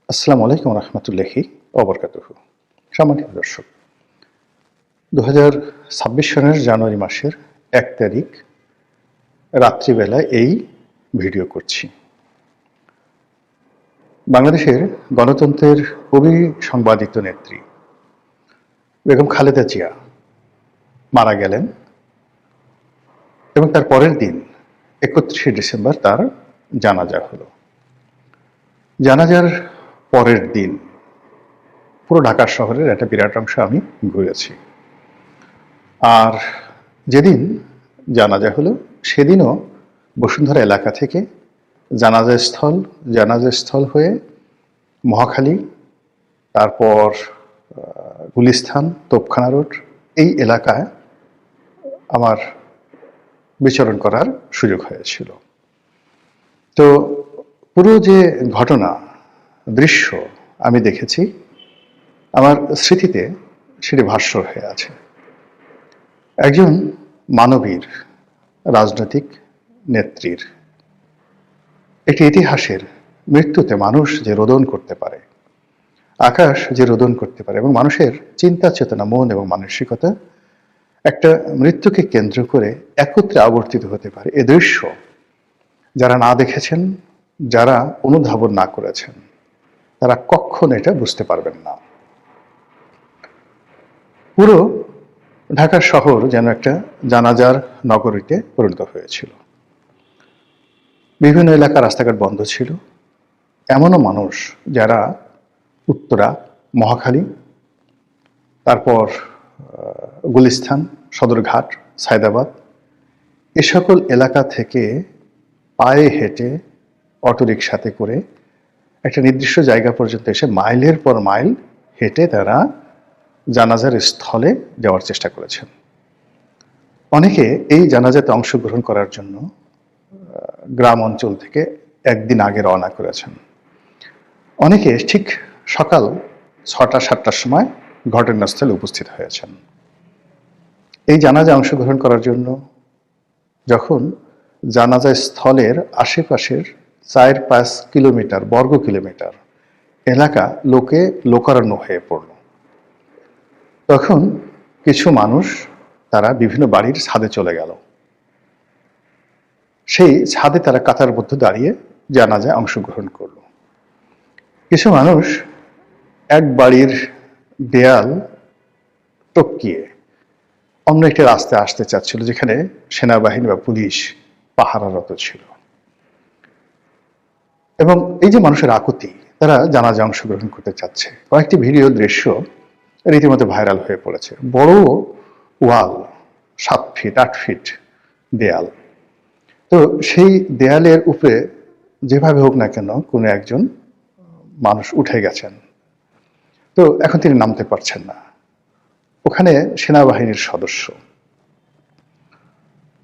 আসসালামু আলাইকুম রহমতুল্লাহি ওবরকাতুহু। সম্মানিত দর্শক, 2026 সনের জানুয়ারি মাসের 1 তারিখ রাত্রিবেলায় এই ভিডিও করছি। বাংলাদেশের গণতন্ত্রের অবিসংবাদিত নেত্রী বেগম খালেদা জিয়া মারা গেলেন এবং তার পরের দিন 31শে ডিসেম্বর তার জানাজা হলো। জানাজার পরের দিন পুরো ঢাকা শহরের একটা বিরাট অংশ আমি ঘুরেছি। আর যেদিন জানাজা হলো সেদিনও বসুন্ধরা এলাকা থেকে জানাজাস্থল হয়ে মহাখালী, তারপর গুলিস্তান, তোপখানা রোড, এই এলাকায় আমার বিচরণ করার সুযোগ হয়েছিল। তো পুরো যে ঘটনা দৃশ্য আমি দেখেছি, আমার স্মৃতিতে সেটি ভাস্বর হয়ে আছে। একজন মানবীর, রাজনৈতিক নেত্রীর একটি ইতিহাসের মৃত্যুতে মানুষ যে রোদন করতে পারে, আকাশ যে রোদন করতে পারে, এবং মানুষের চিন্তা চেতনা, মন এবং মানসিকতা একটা মৃত্যুকে কেন্দ্র করে একত্রে আবর্তিত হতে পারে, এ দৃশ্য যারা না দেখেছেন, যারা অনুধাবন না করেছেন, তারা কখনো এটা বুঝতে পারবেন না। পুরো ঢাকা শহর যেন একটা জানাজার নগরীতে পরিণত হয়েছিল। বিভিন্ন এলাকার রাস্তাঘাট বন্ধ ছিল। এমনও মানুষ যারা উত্তরা, মহাখালী, তারপর গুলিস্তান, সদরঘাট, সায়দাবাদ, এ সকল এলাকা থেকে পায়ে হেঁটে, অটোরিকশাতে করে একটা নির্দিষ্ট জায়গা পর্যন্ত এসে মাইলের পর মাইল হেঁটে তারা জানাজার স্থলে যাওয়ার চেষ্টা করেছেন। অনেকে এই জানাজাতে অংশগ্রহণ করার জন্য গ্রাম অঞ্চল থেকে একদিন আগে রওনা করেছেন। অনেকে ঠিক সকাল 6টা-7টার সময় ঘটনাস্থলে উপস্থিত হয়েছেন। এই জানাজা অংশগ্রহণ করার জন্য যখন জানাজা স্থলের আশেপাশের 4-5 কিলোমিটার, বর্গ কিলোমিটার এলাকা লোকারণ্য হয়ে পড়ল, তখন কিছু মানুষ তারা বিভিন্ন বাড়ির ছাদে চলে গেল। সেই ছাদে তারা কাতারবদ্ধ দাঁড়িয়ে জানাজায় অংশগ্রহণ করল। কিছু মানুষ এক বাড়ির দেয়াল টপকিয়ে অন্য একটি রাস্তায় আসতে চাচ্ছিল, যেখানে সেনাবাহিনী বা পুলিশ পাহারারত ছিল। এবং এই যে মানুষের আকুতি, তারা জানাজায় অংশগ্রহণ করতে চাচ্ছে। কয়েকটি ভিডিও দৃশ্য রীতিমতো ভাইরাল হয়ে পড়েছে। বড় ওয়াল, 7 ফিট 8 ফিট দেয়াল। তো সেই দেয়ালের উপরে যেভাবে হোক না কেন কোনো একজন মানুষ উঠে গেছেন। তো এখন তিনি নামতে পারছেন না। ওখানে সেনাবাহিনীর সদস্য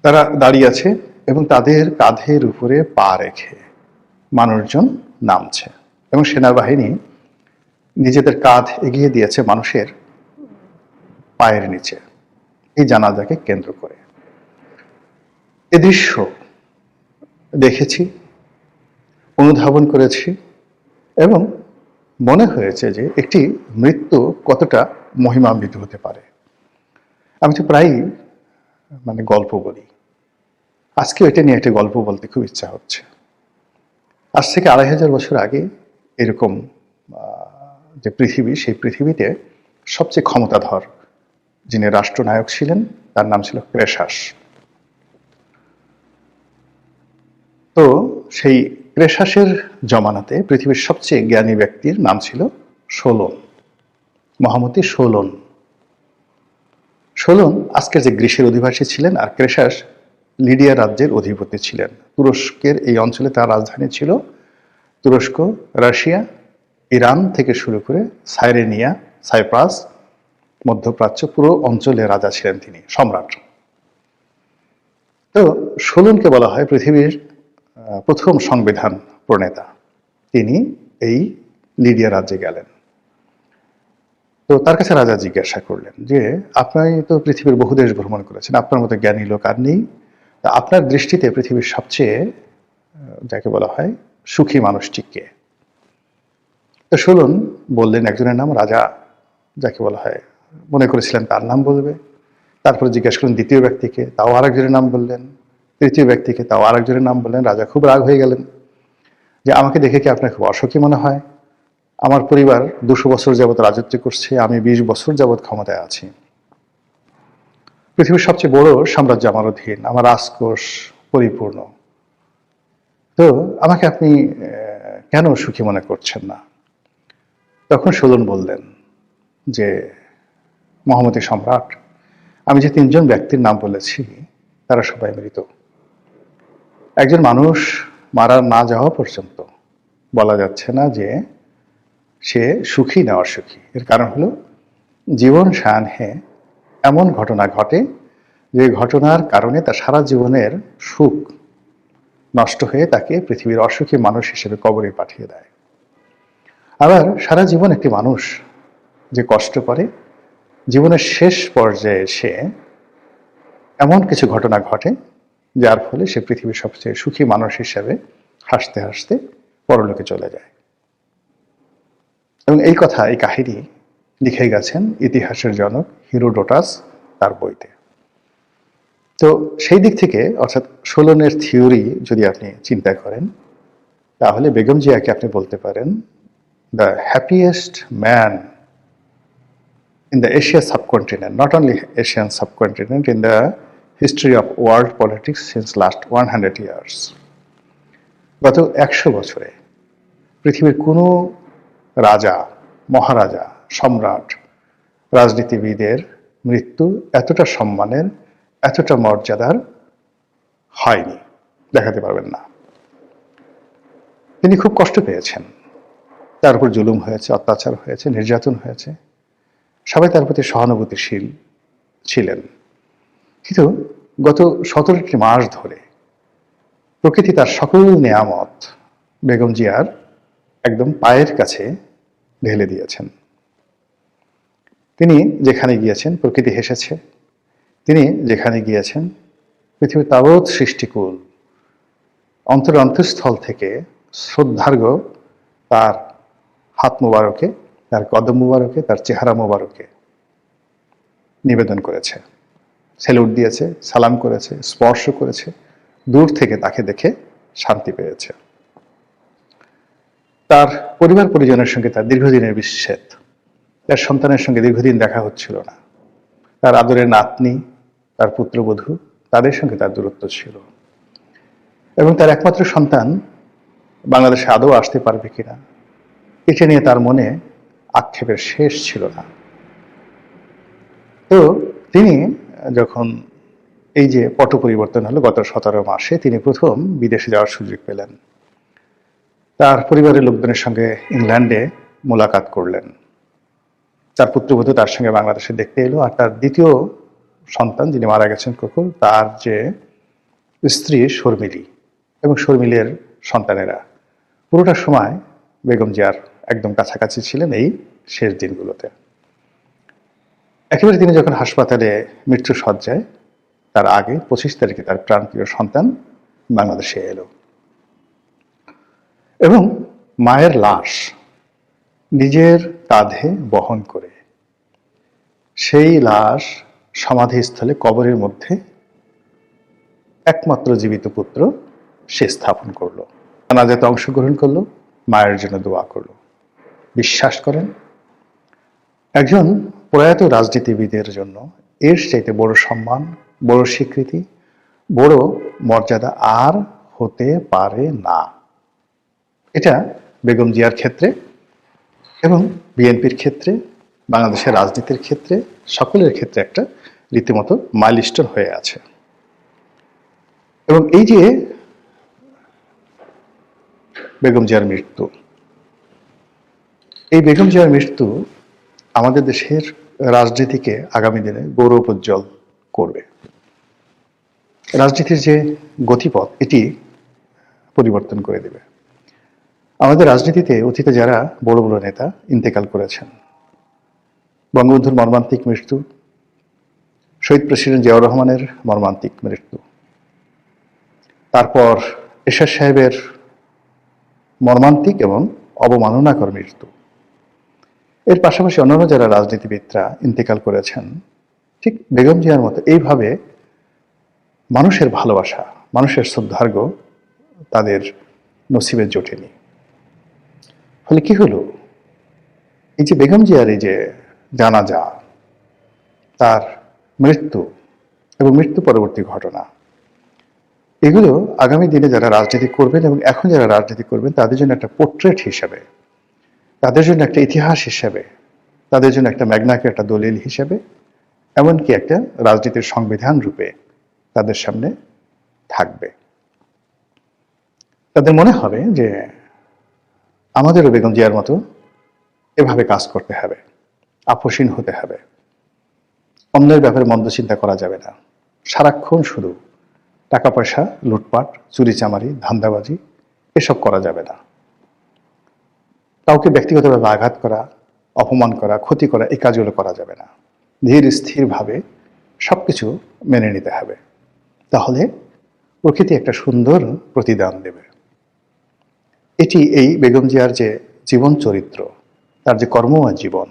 তারা দাঁড়িয়ে আছে এবং তাদের কাঁধের উপরে পা রেখে মানুষজন নামছে, এবং সেনাবাহিনী নিজেদের কাঁধ এগিয়ে দিয়েছে মানুষের পায়ের নিচে, এই জানাজাকে কেন্দ্র করে। এ দৃশ্য দেখেছি, অনুধাবন করেছি, এবং মনে হয়েছে যে একটি মৃত্যু কতটা মহিমান্বিত হতে পারে। আমি তো প্রায়ই গল্প বলি, আজকেও এটা নিয়ে একটা গল্প বলতে খুব ইচ্ছা হচ্ছে। আজ থেকে 2500 বছর আগে এরকম যে পৃথিবী, সেই পৃথিবীতে সবচেয়ে ক্ষমতাধর যিনি রাষ্ট্রনায়ক ছিলেন, তার নাম ছিল ক্রেশাস। তো সেই ক্রেশাসের জমানাতে পৃথিবীর সবচেয়ে জ্ঞানী ব্যক্তির নাম ছিল সোলন, মহামতি সোলন। সোলন আজকের যে গ্রিসের অধিবাসী ছিলেন, আর ক্রেশাস লিডিয়া রাজ্যের অধিপতি ছিলেন। তুরস্কের এই অঞ্চলে তার রাজধানী ছিল। তুরস্ক, রাশিয়া, ইরান থেকে শুরু করে সাইরেনিয়া, সাইপ্রাস, মধ্যপ্রাচ্য পুরো অঞ্চলে রাজা ছিলেন তিনি, সম্রাট। তো সোলনকে বলা হয় পৃথিবীর প্রথম সংবিধান প্রণেতা। তিনি এই লিডিয়া রাজ্যে গেলেন। তো তার কাছে রাজা জিজ্ঞাসা করলেন যে, আপনি তো পৃথিবীর বহু দেশ ভ্রমণ করেছেন, আপনার মতো জ্ঞানী লোক আর নেই, তা আপনার দৃষ্টিতে পৃথিবীর সবচেয়ে যাকে বলা হয় সুখী মানুষটি কে? তো শুনুন, বললেন একজনের নাম রাজা, যাকে বলা হয়, মনে করেছিলেন তার নাম বলবে। তারপরে জিজ্ঞেস করলেন দ্বিতীয় ব্যক্তিকে, তাও আরেকজনের নাম বললেন। তৃতীয় ব্যক্তিকে, তাও আরেকজনের নাম বললেন। রাজা খুব রাগ হয়ে গেলেন যে আমাকে দেখে কি আপনার খুব অসুখী মনে হয়? আমার পরিবার 200 বছর যাবৎ রাজত্ব করছে, আমি 20 বছর যাবৎ ক্ষমতায় আছি। পৃথিবীর সবচেয়ে বড় সাম্রাজ্য আমার অধীন, আমার রাজকোষ পরিপূর্ণ। তো আমাকে আপনি কেন সুখী মনে করছেন না? তখন সুলন বললেন যে মহামতি সম্রাট, আমি যে 3 জন ব্যক্তির নাম বলেছি তারা সবাই মৃত। একজন মানুষ মারা না যাওয়া পর্যন্ত বলা যাচ্ছে না যে সে সুখী না অসুখী। এর কারণ হলো জীবন সায়াহ্নে এমন ঘটনা ঘটে যে ঘটনার কারণে তার সারা জীবনের সুখ নষ্ট হয়ে তাকে পৃথিবীর অসুখী মানুষ হিসেবে কবরে পাঠিয়ে দেয়। আবার সারা জীবন একটি মানুষ যে কষ্ট করে, জীবনের শেষ পর্যায়ে সে এমন কিছু ঘটনা ঘটে যার ফলে সে পৃথিবীর সবচেয়ে সুখী মানুষ হিসেবে হাসতে হাসতে পরলোকে চলে যায়। এবং এই কথা, এই কাহিনী লিখে গেছেন ইতিহাসের জনক হিরোডোটাস তার বইতে। তো সেই দিক থেকে, অর্থাৎ সোলনের থিওরি যদি আপনি চিন্তা করেন, তাহলে বেগম জিয়াকে আপনি বলতে পারেন the happiest man in the Asia subcontinent, not only Asian subcontinent, in the history of world politics since last 100 years. গত 100 বছরে পৃথিবীর কোনো রাজা, মহারাজা, সম্রাট, রাজনীতিবিদের মৃত্যু এতটা সম্মানের, এতটা মর্যাদার হয়নি, দেখাতে পারবেন না। তিনি খুব কষ্ট পেয়েছেন, তার উপর জুলুম হয়েছে, অত্যাচার হয়েছে, নির্যাতন হয়েছে, সবাই তার প্রতি সহানুভূতিশীল ছিলেন। কিন্তু গত 17টি মাস ধরে প্রকৃতি তার সকল নেয়ামত বেগম জিয়ার একদম পায়ের কাছে ঢেলে দিয়েছেন। তিনি যেখানে গিয়েছেন প্রকৃতি হেসেছে, তিনি যেখানে গিয়েছেন পৃথিবীর তাবৎ সৃষ্টিকুল অন্তরস্থল থেকে শ্রদ্ধার্ঘ তার হাত মোবারকে, তার কদম মোবারকে, তার চেহারা মোবারকে নিবেদন করেছে, স্যালুট দিয়েছে, সালাম করেছে, স্পর্শ করেছে, দূর থেকে তাকে দেখে শান্তি পেয়েছে। তার পরিবার পরিজনের সঙ্গে তার দীর্ঘদিনের বিচ্ছেদ, তার সন্তানের সঙ্গে দীর্ঘদিন দেখা হচ্ছিল না, তার আদরের নাতনি, তার পুত্রবধূ, তাদের সঙ্গে তার দূরত্ব ছিল, এবং তার একমাত্র সন্তান বাংলাদেশে আদৌ আসতে পারবে কিনা এটা নিয়ে তার মনে আক্ষেপের শেষ ছিল না। তো তিনি যখন এই যে পট পরিবর্তন হলো গত 17 মাসে, তিনি প্রথম বিদেশে যাওয়ার সুযোগ পেলেন। তার পরিবারের লোকজনের সঙ্গে ইংল্যান্ডে মোলাকাত করলেন। তার পুত্রবধূ তার সঙ্গে বাংলাদেশে দেখতে এলো, আর তার দ্বিতীয় সন্তান যিনি মারা গেছেন কখন, তার যে স্ত্রী শর্মিলী এবং শর্মিলের সন্তানেরা পুরোটা সময় বেগম জিয়ার একদম কাছাকাছি ছিলেন এই শেষ দিনগুলোতে। একেবারে তিনি যখন হাসপাতালে মৃত্যু সজ্জায়, তার আগে 25 তারিখে তার প্রাণপ্রিয় সন্তান বাংলাদেশে এলো এবং মায়ের লাশ নিজের কাঁধে বহন করে সেই লাশ সমাধিস্থলে কবরের মধ্যে একমাত্র জীবিত পুত্র সে স্থাপন করলো, জানাজাতে অংশগ্রহণ করলো, মায়ের জন্য দোয়া করলো। বিশ্বাস করেন, একজন প্রয়াত রাজনীতিবিদের জন্য এর চাইতে বড় সম্মান, বড় স্বীকৃতি, বড় মর্যাদা আর হতে পারে না। এটা বেগম জিয়ার ক্ষেত্রে এবং বিএনপির ক্ষেত্রে, বাংলাদেশের রাজনীতির ক্ষেত্রে, সকলের ক্ষেত্রে একটা রীতিমতো মাইলস্টোন হয়ে আছে। এবং এই যে বেগম জিয়ার মৃত্যু, এই বেগম জিয়ার মৃত্যু আমাদের দেশের রাজনীতিকে আগামী দিনে গৌরবোজ্জ্বল করবে। রাজনীতির যে গতিপথ, এটি পরিবর্তন করে দেবে। আমাদের রাজনীতিতে অতীতে যারা বড় বড় নেতা ইন্তেকাল করেছেন, বঙ্গবন্ধুর মর্মান্তিক মৃত্যু, শহীদ প্রেসিডেন্ট জিয়াউর রহমানের মর্মান্তিক মৃত্যু, তারপর এরশাদ সাহেবের মর্মান্তিক এবং অবমাননাকর মৃত্যু, এর পাশাপাশি অন্যান্য যারা রাজনীতিবিদরা ইন্তেকাল করেছেন, ঠিক বেগম জিয়ার মতো এইভাবে মানুষের ভালোবাসা, মানুষের শ্রদ্ধার্ঘ তাদের নসিবে জোটেনি। ফলে কি হলো, এই যে বেগম জিয়ার এই যে জানাজা, তার মৃত্যু এবং মৃত্যু পরবর্তী ঘটনা, এগুলো আগামী দিনে যারা রাজনীতি করবেন এবং এখন যারা রাজনীতি করবেন তাদের জন্য একটা পোর্ট্রেট হিসেবে, তাদের জন্য একটা ইতিহাস হিসেবে, তাদের জন্য একটা ম্যাগনা কার্টা দলিল হিসেবে, এমনকি একটা রাজনীতির সংবিধান রূপে তাদের সামনে থাকবে। তাদের মনে হবে যে আমাদেরও বেগম জিয়ার মতো এভাবে কাজ করতে হবে, আপোষহীন হতে হবে, অন্যের ব্যাপারে মন্দ চিন্তা করা যাবে না, সারাক্ষণ শুধু টাকা পয়সা লুটপাট, চুরি চামারি, ধান্দাবাজি এসব করা যাবে না, কাউকে ব্যক্তিগতভাবে আঘাত করা, অপমান করা, ক্ষতি করা, এই কাজগুলো করা যাবে না। ধীর স্থিরভাবে সবকিছু মেনে নিতে হবে, তাহলে প্রকৃতি একটা সুন্দর প্রতিদান দেবে। এটি এই বেগম জিয়ার যে জীবন চরিত্র, তার যে কর্মময় জীবন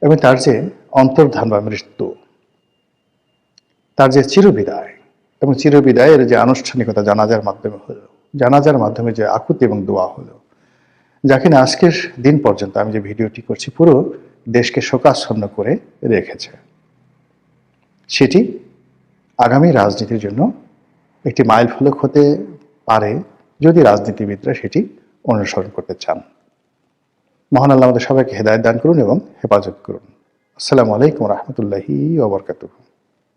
এবং তার যে অন্তর্ধান বা মৃত্যু, তার যে চিরবিদায় এবং চিরবিদায়ের যে আনুষ্ঠানিকতা জানাজার মাধ্যমে হলো, জানাজার মাধ্যমে যে আকুতি এবং দোয়া হলো, যা কিনা আজকের দিন পর্যন্ত আমি যে ভিডিওটি করছি পুরো দেশকে শোকাচ্ছন্ন করে রেখেছে, সেটি আগামী রাজনীতির জন্য একটি মাইল ফলক হতে পারে যদি রাজনীতিবিদরা সেটি অনুসরণ করতে চান। মহান আল্লাহ আমাদের সবাইকে হেদায়েত দান করুন এবং হেফাজত করুন। আসসালামু আলাইকুম রহমতুল্লাহি ওয়া বারাকাতুহু।